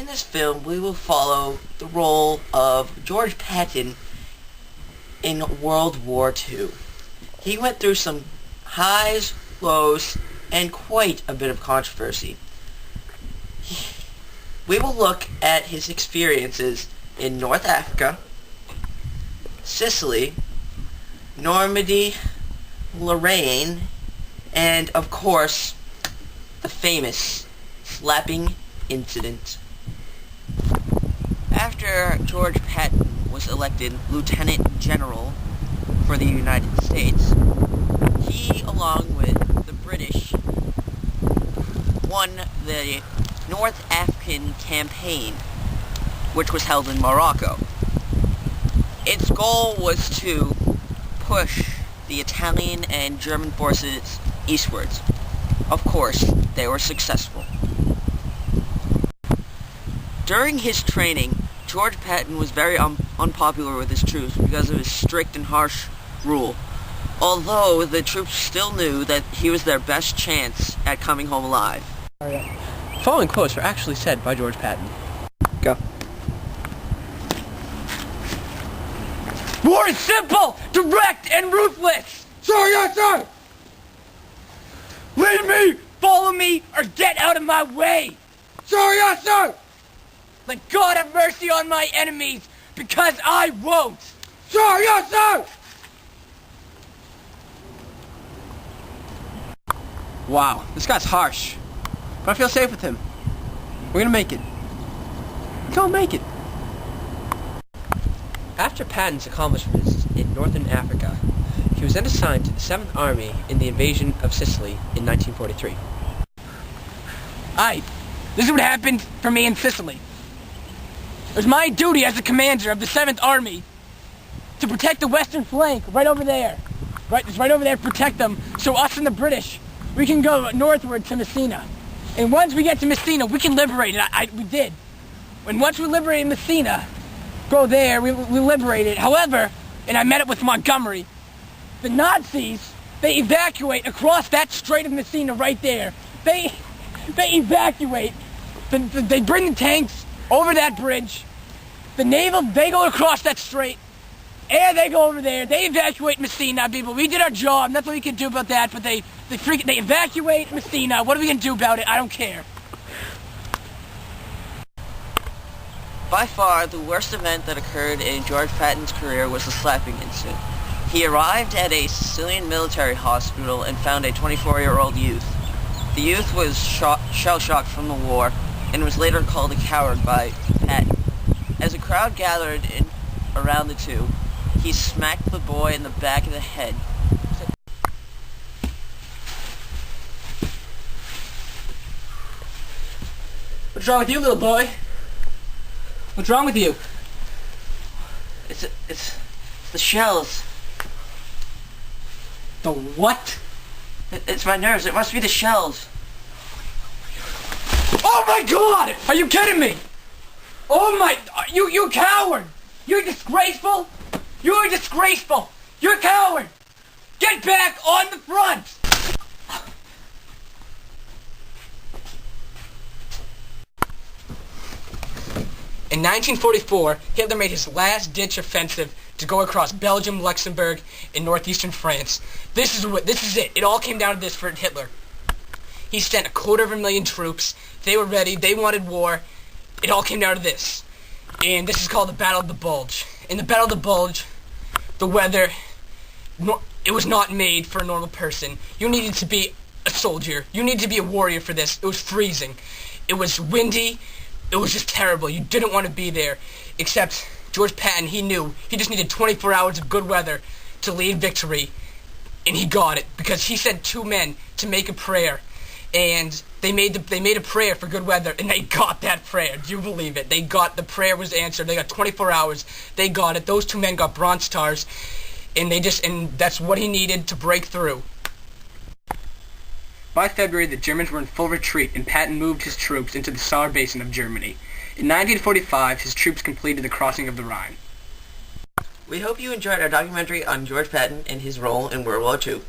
this film, we will follow the role of George Patton in World War II. He went through some highs, lows, and quite a bit of controversy. We will look at his experiences in North Africa, Sicily, Normandy, Lorraine, and of course, the famous slapping incident. After George Patton was elected Lieutenant General for the United States, he, along with the British, won the North African Campaign, which was held in Morocco. Its goal was to push the Italian and German forces eastwards. Of course, they were successful. During his training, George Patton was very unpopular with his troops because of his strict and harsh rule, although the troops still knew that he was their best chance at coming home alive. The following quotes were actually said by George Patton. Go. War is simple, direct, and ruthless! Sir, yes, sir! Lead me, follow me, or get out of my way! Sir, yes, sir! Let God have mercy on my enemies, because I won't! Sir, yes, sir! Wow, this guy's harsh. But I feel safe with him. We're gonna make it. We're gonna make it. After Patton's accomplishments in northern Africa, he was then assigned to the 7th Army in the invasion of Sicily in 1943. This is what happened for me in Sicily. It was my duty as the commander of the 7th Army to protect the western flank right over there. It's right over there, protect them, so us and the British, we can go northward to Messina. And once we get to Messina, we can liberate it. We did. And once we liberated Messina, go there, we liberate it. However, and I met up with Montgomery, the Nazis, they evacuate across that Strait of Messina right there. They evacuate. They bring the tanks over that bridge. The naval, they go across that strait. Air, they go over there. They evacuate Messina, people. We did our job. Nothing we can do about that, but they evacuate Messina. What are we going to do about it? I don't care. By far, the worst event that occurred in George Patton's career was the slapping incident. He arrived at a Sicilian military hospital and found a 24-year-old youth. The youth was shell-shocked from the war and was later called a coward by Patton. As a crowd gathered around the two, he smacked the boy in the back of the head. What's wrong with you, little boy? What's wrong with you? It's the shells. The what? It's my nerves. It must be the shells. Oh my God! Are you kidding me? Oh my... You coward! You're disgraceful! You're disgraceful! You're a coward! Get back on the front! In 1944, Hitler made his last-ditch offensive to go across Belgium, Luxembourg, and northeastern France. This is it. It all came down to this for Hitler. He sent 250,000 troops. They were ready. They wanted war. It all came down to this. And this is called the Battle of the Bulge. In the Battle of the Bulge, the weather, it was not made for a normal person. You needed to be a soldier. You needed to be a warrior for this. It was freezing. It was windy. It was just terrible. You didn't want to be there. Except George Patton, he knew. He just needed 24 hours of good weather to lead victory. And he got it. Because he sent 2 men to make a prayer. And they made a prayer for good weather, and they got that prayer. Do you believe it? The prayer was answered. They got 24 hours. They got it. Those 2 men got Bronze Stars, and that's what he needed to break through. By February, the Germans were in full retreat, and Patton moved his troops into the Saar Basin of Germany. In 1945, his troops completed the crossing of the Rhine. We hope you enjoyed our documentary on George Patton and his role in World War II.